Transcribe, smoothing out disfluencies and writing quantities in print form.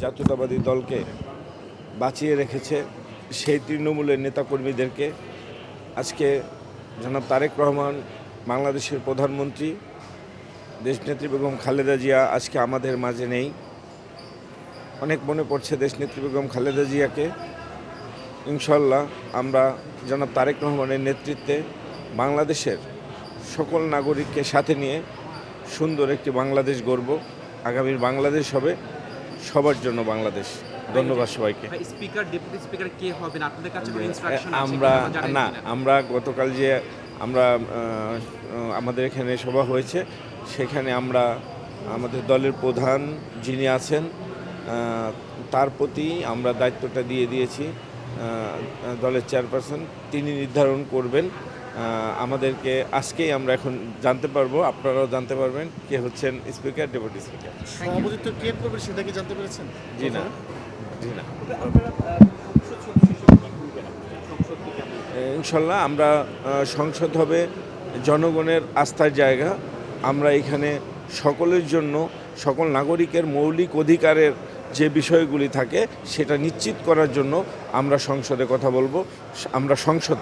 জাতীয়তাবাদী দলকে বাঁচিয়ে রেখেছে সেই তৃণমূলের নেতাকর্মীদেরকে আজকে জনাব তারেক রহমান বাংলাদেশের প্রধানমন্ত্রী দেশনেত্রী বেগম খালেদা জিয়া আজকে আমাদের মাঝে নেই। অনেক মনে পড়ছে দেশনেত্রী বেগম খালেদা জিয়াকে। ইনশাল্লাহ আমরা জনাব তারেক রহমানের নেতৃত্বে বাংলাদেশের সকল নাগরিককে সাথে নিয়ে সুন্দর একটি বাংলাদেশ গড়ব। আগামীর বাংলাদেশ হবে সবার জন্য বাংলাদেশ। ধন্যবাদ সবাইকে। স্পিকার ডেপুটি স্পিকার কে হবেন আপনাদের কাছে কোনো ইনস্ট্রাকশন আছে আমরা গতকাল যে আমাদের এখানে সভা হয়েছে সেখানে আমরা আমাদের দলের প্রধান যিনি আছেন তার প্রতি আমরা দায়িত্বটা দিয়ে দিয়েছি। দলের চেয়ারপারসন তিনি নির্ধারণ করবেন। আমাদেরকে আজকেই আমরা এখন জানতে পারবো, আপনারাও জানতে পারবেন কে হচ্ছেন স্পিকার ডেপুটি স্পিকার। সভাপতিত্ব কে করবে সেটা কি জানতে পেরেছেন? জি না। ইনশাল্লাহ আমরা সংসদ হবে জনগণের আস্থার জায়গা। আমরা এখানে সকলের জন্য সকল নাগরিকের মৌলিক অধিকারের যে বিষয়গুলি থাকে সেটা নিশ্চিত করার জন্য আমরা সংসদে কথা বলবো। আমরা সংসদ